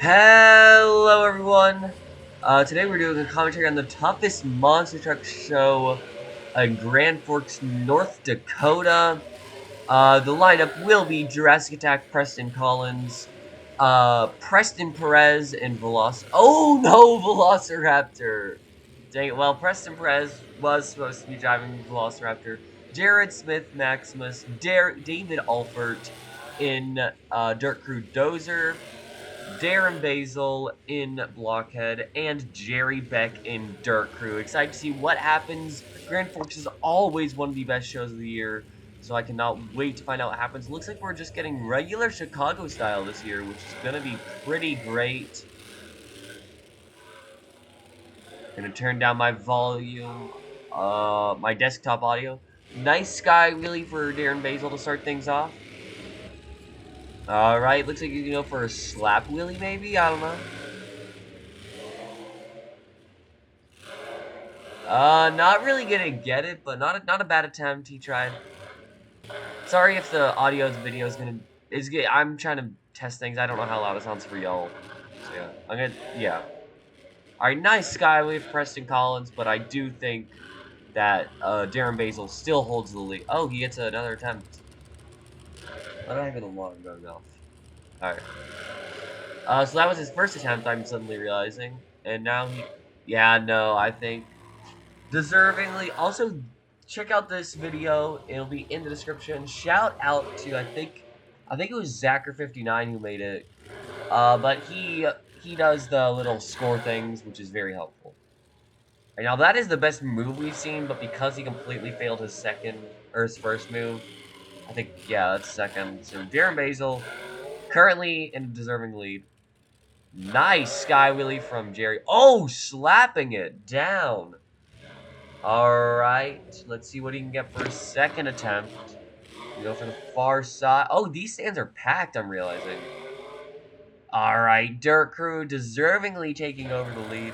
Hello everyone! Today we're doing a commentary on the toughest monster truck show in Grand Forks, North Dakota. The lineup will be Jurassic Attack, Preston Collins, Preston Perez, and Oh no, Velociraptor! Dang it, well, Preston Perez was supposed to be driving Velociraptor. Jared Smith, Maximus, David Alfert in Dirt Crew Dozer. Darren Basil in Blockhead, and Jerry Beck in Dirt Crew. Excited to see what happens. Grand Forks is always one of the best shows of the year, so I cannot wait to find out what happens. Looks like we're just getting regular Chicago style this year, which is going to be pretty great. Gonna turn down my volume, my desktop audio. Nice sky wheelie for Darren Basil to start things off. Alright, looks like you can go for a slap wheelie maybe? I don't know. Not really gonna get it, but not a bad attempt. He tried. Sorry if the audio's video is good. I'm trying to test things. I don't know how loud it sounds for y'all. So yeah. All right, nice skywave Preston Collins, but I do think that Darren Basil still holds the lead. Oh, he gets another attempt. Why do I have an alarm going off? All right. So that was his first attempt. I'm suddenly realizing, and now he. Yeah, no, I think deservingly. Also, check out this video. It'll be in the description. Shout out to I think it was Zacher59 who made it. But he does the little score things, which is very helpful. And now that is the best move we've seen, but because he completely failed his first move, I think that's second. So Darren Basil currently in a deserving lead. Nice sky wheelie from Jerry. Oh, slapping it down. Alright, let's see what he can get for a second attempt. We go for the far side. Oh, these stands are packed, I'm realizing. Alright, Dirt Crew deservingly taking over the lead.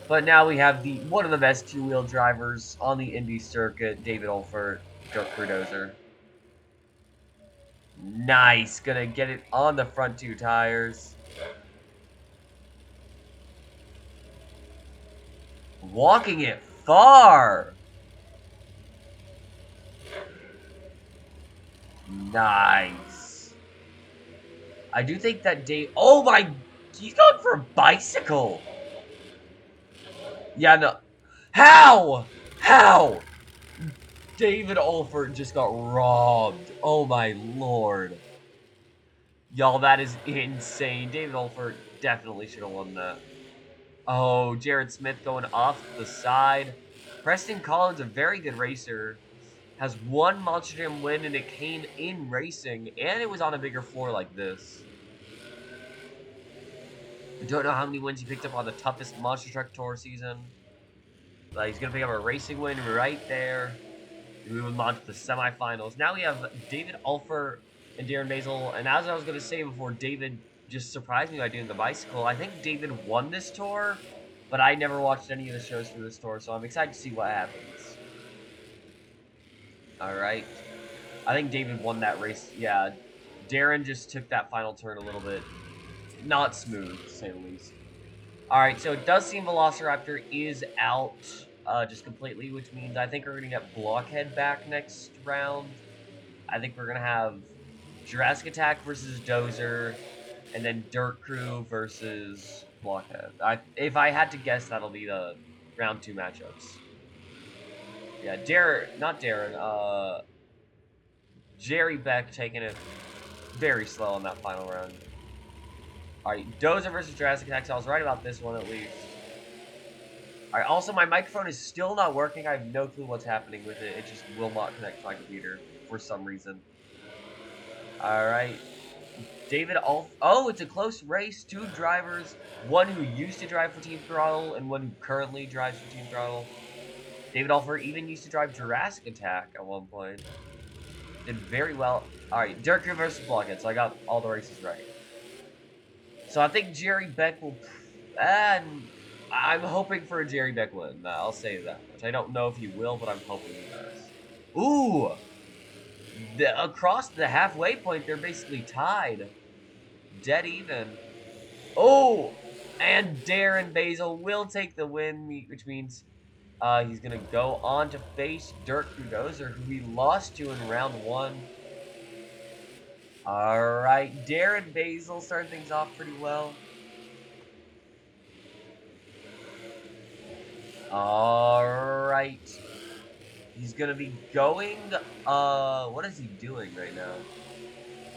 But now we have one of the best two-wheel drivers on the Indy circuit, David Olfert, Dirt Crew Dozer. Nice, gonna get it on the front two tires. Walking it far. Nice. I do think that Dave... Oh my... He's going for a bicycle. Yeah, no. How? How? David Olfert just got robbed. Oh my lord. Y'all, that is insane. David Olfert definitely should have won that. Oh, Jared Smith going off the side. Preston Collins, a very good racer, has one Monster Jam win, and it came in racing, and it was on a bigger floor like this. I don't know how many wins he picked up on the toughest Monster Truck Tour season. But he's going to pick up a racing win right there. We move on to the semifinals. Now we have David Alfert and Darren Basil. And as I was going to say before, David just surprised me by doing the bicycle. I think David won this tour, but I never watched any of the shows for this tour, so I'm excited to see what happens. Alright. I think David won that race. Yeah, Darren just took that final turn a little bit not smooth, to say the least. Alright, so it does seem Velociraptor is out just completely, which means I think we're going to get Blockhead back next round. I think we're going to have Jurassic Attack versus Dozer, and then Dirt Crew versus Blockhead. If I had to guess, that'll be the round 2 matchups. Yeah, Jerry Beck taking it very slow on that final round. Alright, Dozer versus Jurassic Attack, so I was right about this one at least. Alright, also my microphone is still not working. I have no clue what's happening with it. It just will not connect to my computer for some reason. Alright. Oh, it's a close race. Two drivers. One who used to drive for Team Throttle and one who currently drives for Team Throttle. David Alfert even used to drive Jurassic Attack at one point. Did very well. Alright, Dirt Crew versus Blockhead, so I got all the races right. So I think Jerry Beck will... I'm hoping for a Jerry Beck win. I'll say that much. I don't know if he will, but I'm hoping he does. Ooh! Across the halfway point, they're basically tied. Dead even. Oh! And Darren Basil will take the win, which means he's going to go on to face Dirk Budozer, who we lost to in round 1. Alright, Darren Basil starting things off pretty well. Alright. He's going to be going, what is he doing right now?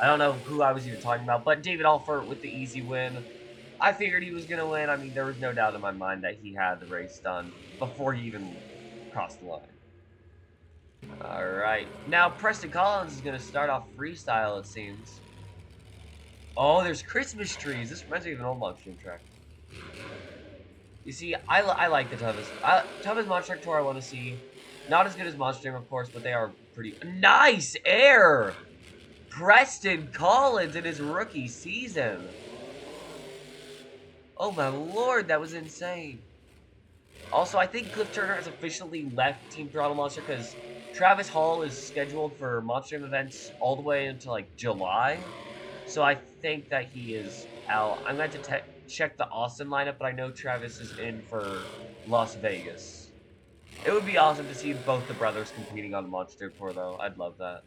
I don't know who I was even talking about, but David Alfert with the easy win. I figured he was going to win. I mean, there was no doubt in my mind that he had the race done before he even crossed the line. Alright. Now, Preston Collins is going to start off freestyle, it seems. Oh, there's Christmas trees. This reminds me of an old Monster track. You see, I like the Tubbs. Tubbs Monster Tour I want to see. Not as good as Monster Jam, of course, but they are pretty... Nice air! Preston Collins in his rookie season. Oh my lord, that was insane. Also, I think Cliff Turner has officially left Team Throttle Monster because Travis Hall is scheduled for Monster Jam events all the way until like July. So I think that he is out. I'm going to check the Austin lineup, but I know Travis is in for Las Vegas. It would be awesome to see both the brothers competing on the Monster Tour, though. I'd love that.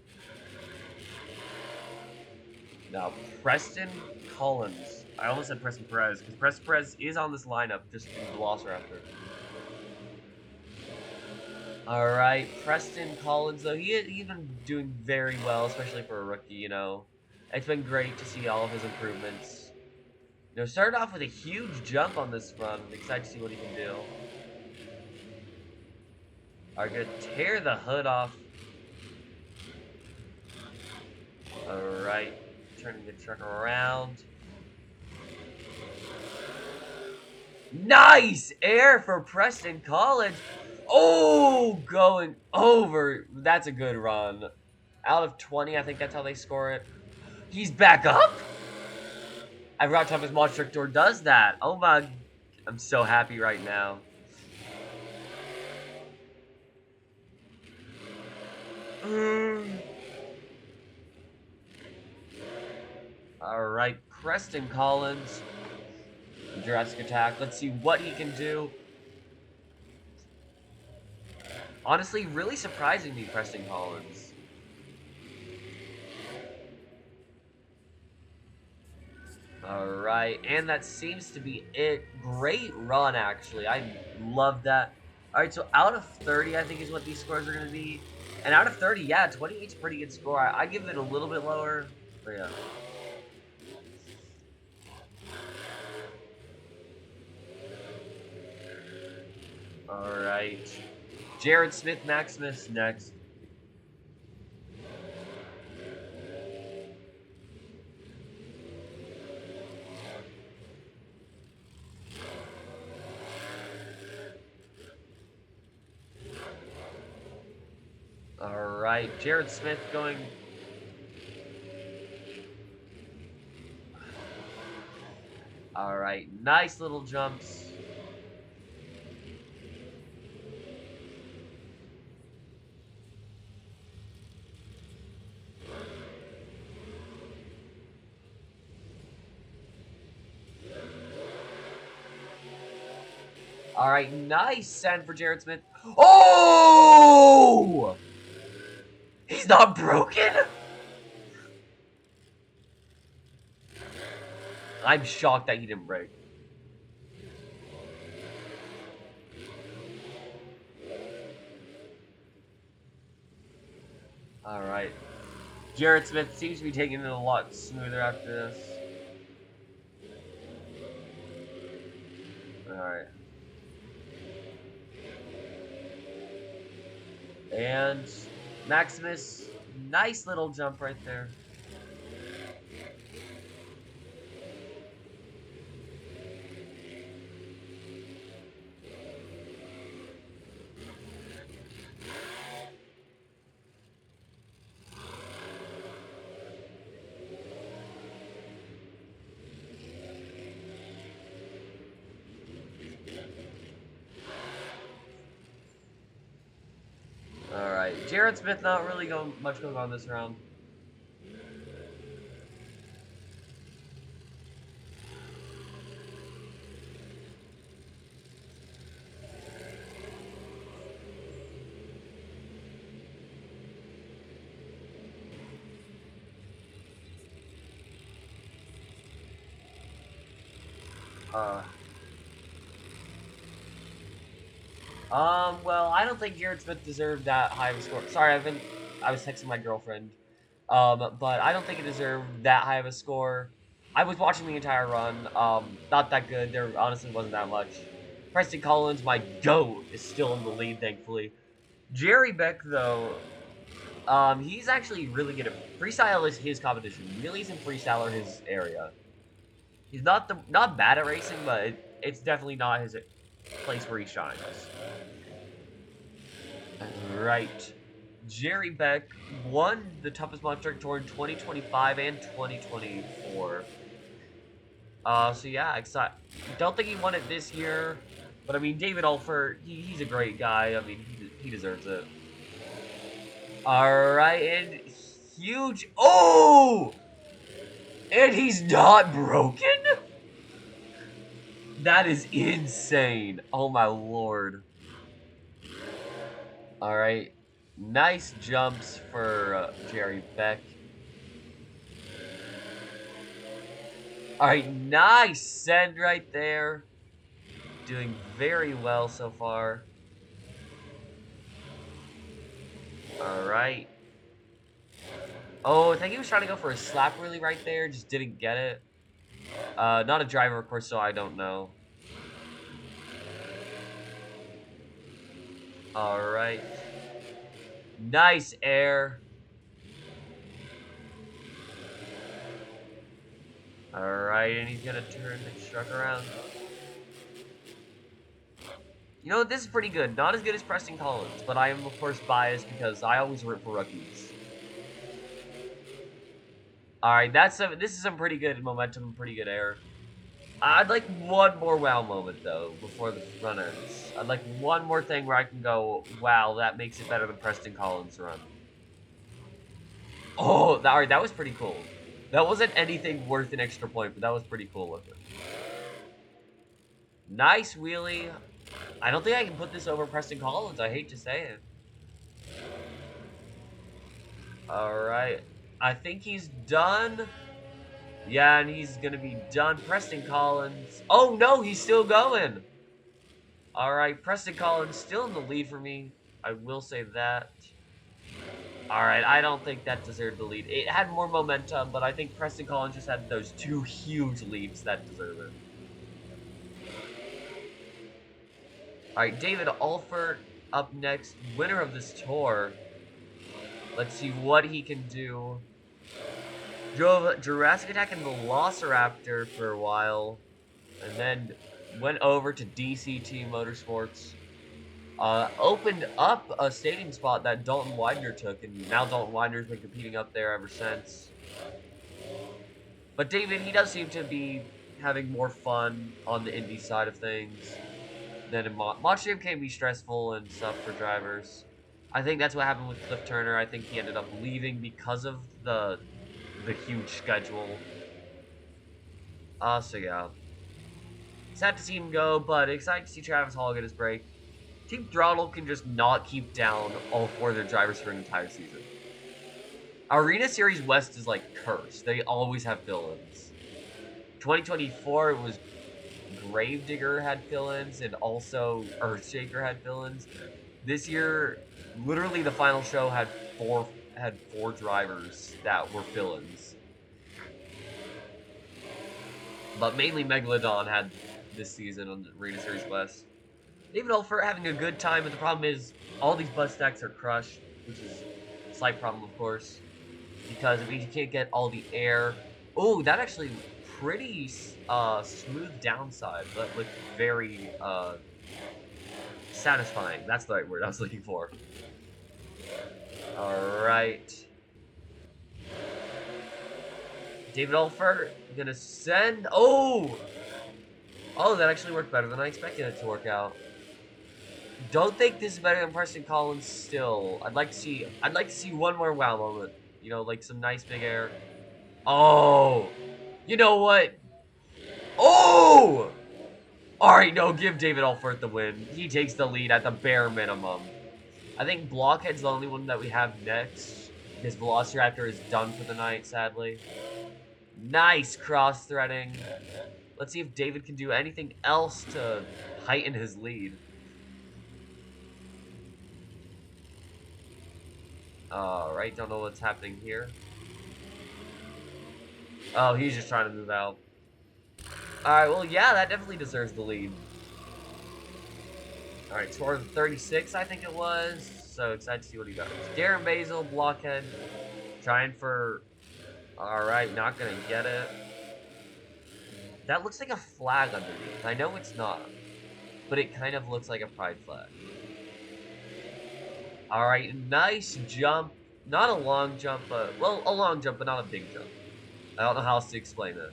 Now, Preston Collins. I almost said Preston Perez, because Preston Perez is on this lineup, just in Velociraptor. Alright, Preston Collins, though, he's been doing very well, especially for a rookie, you know. It's been great to see all of his improvements. You know, started off with a huge jump on this run. I'm excited to see what he can do. Alright, gonna tear the hood off. Alright, turning the truck around. Nice air for Preston Collins. Oh, going over. That's a good run. Out of 20, I think that's how they score it. He's back up? I forgot Thomas Monster Tour does that. Oh my, I'm so happy right now. Alright, Preston Collins. Jurassic Attack. Let's see what he can do. Honestly, really surprising me, Preston Collins. Alright, and that seems to be it. Great run, actually. I love that. Alright, so out of 30, I think is what these scores are going to be. And out of 30, yeah, 28's a pretty good score. I give it a little bit lower, but yeah. Alright. Jared Smith Maximus next. Alright, Jared Smith going... Alright, nice little jumps. Alright, nice send for Jared Smith. Oh! He's not broken? I'm shocked that he didn't break. Alright. Jared Smith seems to be taking it a lot smoother after this. Alright. And Maximus, nice little jump right there. Alright, Jared Smith not really much going on this round. Uh, well, I don't think Jared Smith deserved that high of a score. Sorry, I was texting my girlfriend. But I don't think it deserved that high of a score. I was watching the entire run. Not that good. There honestly wasn't that much. Preston Collins, my GOAT, is still in the lead, thankfully. Jerry Beck, though, he's actually really good at freestyle is his competition. Wheelies and freestyle are his area. He's not bad at racing, but it's definitely not his place where he shines. Right. Jerry Beck won the toughest Monster Truck Tour in 2025 and 2024. So yeah, excited. Don't think he won it this year, but I mean, David Alford, he's a great guy. I mean, he deserves it. All right, and huge. Oh, and he's not broken. That is insane. Oh my lord. All right, nice jumps for Jerry Beck. All right, nice send right there. Doing very well so far. All right. Oh, I think he was trying to go for a slap wheelie right there. Just didn't get it. Not a driver, of course, so I don't know. All right. Nice air. All right, and he's going to turn the truck around. You know, this is pretty good. Not as good as Preston Collins, but I am, of course, biased because I always root for rookies. All right, this is some pretty good momentum, pretty good air. I'd like one more wow moment, though, before the run ends. I'd like one more thing where I can go, wow, that makes it better than Preston Collins' run. Oh, all right, that was pretty cool. That wasn't anything worth an extra point, but that was pretty cool looking. Nice wheelie. I don't think I can put this over Preston Collins. I hate to say it. All right. I think he's done. Yeah, and he's going to be done. Preston Collins. Oh, no, he's still going. All right, Preston Collins still in the lead for me. I will say that. All right, I don't think that deserved the lead. It had more momentum, but I think Preston Collins just had those two huge leaps that deserve it. All right, David Alford up next, winner of this tour. Let's see what he can do. Drove Jurassic Attack and Velociraptor for a while, and then went over to DCT Motorsports. Opened up a stadium spot that Dalton Widener took, and now Dalton Widener's been competing up there ever since. But David, he does seem to be having more fun on the Indy side of things than in Monster can be stressful and stuff for drivers. I think that's what happened with Cliff Turner. I think he ended up leaving because of the huge schedule. So yeah. Sad to see him go, but excited to see Travis Hall get his break. Team Throttle can just not keep down all four of their drivers for an entire season. Arena Series West is like cursed. They always have fill-ins. 2024, it was Gravedigger had fill-ins, and also Earthshaker had fill-ins. This year, literally the final show had four drivers that were fill-ins. But mainly Megalodon had this season on the Arena Series West. David Alford having a good time, but the problem is all these bus stacks are crushed, which is a slight problem, of course, because it means you can't get all the air. Oh, that actually pretty smooth downside. That looked very satisfying. That's the right word I was looking for. All right. David Alford gonna send. Oh, that actually worked better than I expected it to work out. Don't think this is better than Preston Collins still. I'd like to see one more wow moment. You know, like some nice big air. Oh, you know what? Oh! Alright, no, give David Alford the win. He takes the lead at the bare minimum. I think Blockhead's the only one that we have next. Because Velociraptor is done for the night, sadly. Nice cross-threading. Let's see if David can do anything else to heighten his lead. Alright, don't know what's happening here. Oh, he's just trying to move out. Alright, well, yeah, that definitely deserves the lead. Alright, score of 36, I think it was. So excited to see what he does. Darren Basil, blockhead. Trying for... Alright, not gonna get it. That looks like a flag underneath. I know it's not. But it kind of looks like a pride flag. Alright, nice jump. Not a long jump, but... Well, a long jump, but not a big jump. I don't know how else to explain it.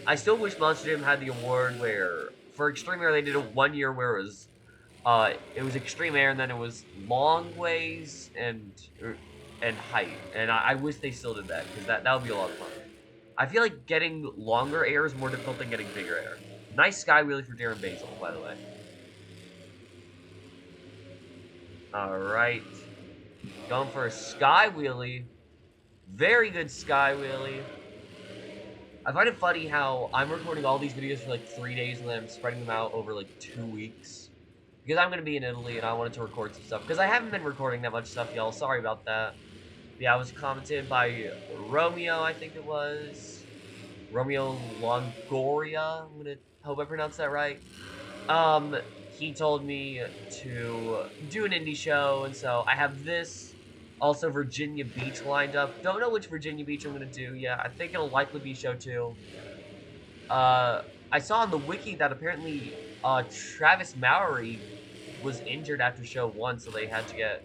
I still wish Monster Jam had the award where... For Extreme Air, they did a 1 year where it was Extreme Air, and then it was long ways and height. And I wish they still did that, because that would be a lot of fun. I feel like getting longer air is more difficult than getting bigger air. Nice sky wheelie for Darren Basil, by the way. Alright. Going for a sky wheelie. Very good sky wheelie. I find it funny how I'm recording all these videos for like 3 days and then I'm spreading them out over like 2 weeks. Because I'm going to be in Italy and I wanted to record some stuff. Because I haven't been recording that much stuff, y'all. Sorry about that. But yeah, I was commented by Romeo, I think it was. Romeo Longoria. Hope I pronounced that right. He told me to do an indie show, and so I have this. Also, Virginia Beach lined up. Don't know which Virginia Beach I'm going to do yet. I think it'll likely be show 2. I saw on the wiki that apparently Travis Mowry was injured after show 1, so they had to get...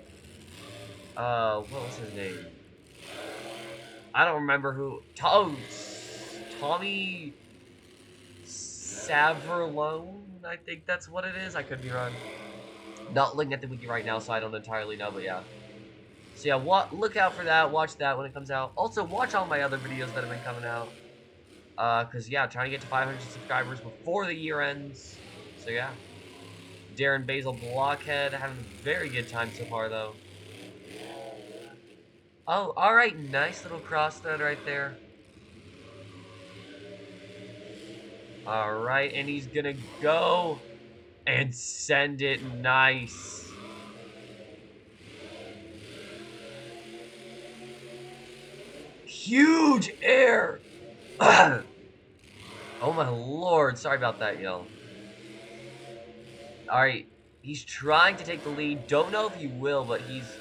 what was his name? I don't remember who... Tommy Saverlone? I think that's what it is. I could be wrong. Not looking at the wiki right now, so I don't entirely know, but yeah. So yeah, look out for that. Watch that when it comes out. Also, watch all my other videos that have been coming out. Because, yeah, trying to get to 500 subscribers before the year ends. So, yeah. Darren Basil Blockhead. Having a very good time so far, though. Oh, alright. Nice little cross thread right there. Alright, and he's gonna go and send it nice. Huge air! Oh my lord, sorry about that, yo. Alright, he's trying to take the lead. Don't know if he will, but he's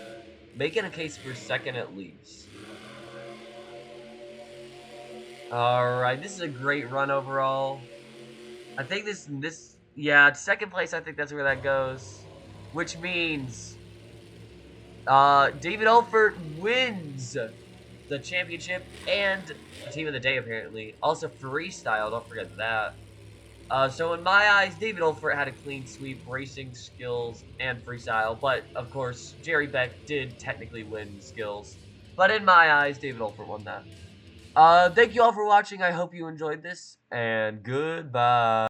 making a case for second at least. Alright, this is a great run overall. I think yeah, second place, I think that's where that goes. Which means, David Olfert wins the championship and the team of the day, apparently. Also, freestyle, don't forget that. So in my eyes, David Olfert had a clean sweep, racing skills, and freestyle. But, of course, Jerry Beck did technically win skills. But in my eyes, David Olfert won that. Thank you all for watching. I hope you enjoyed this, and goodbye.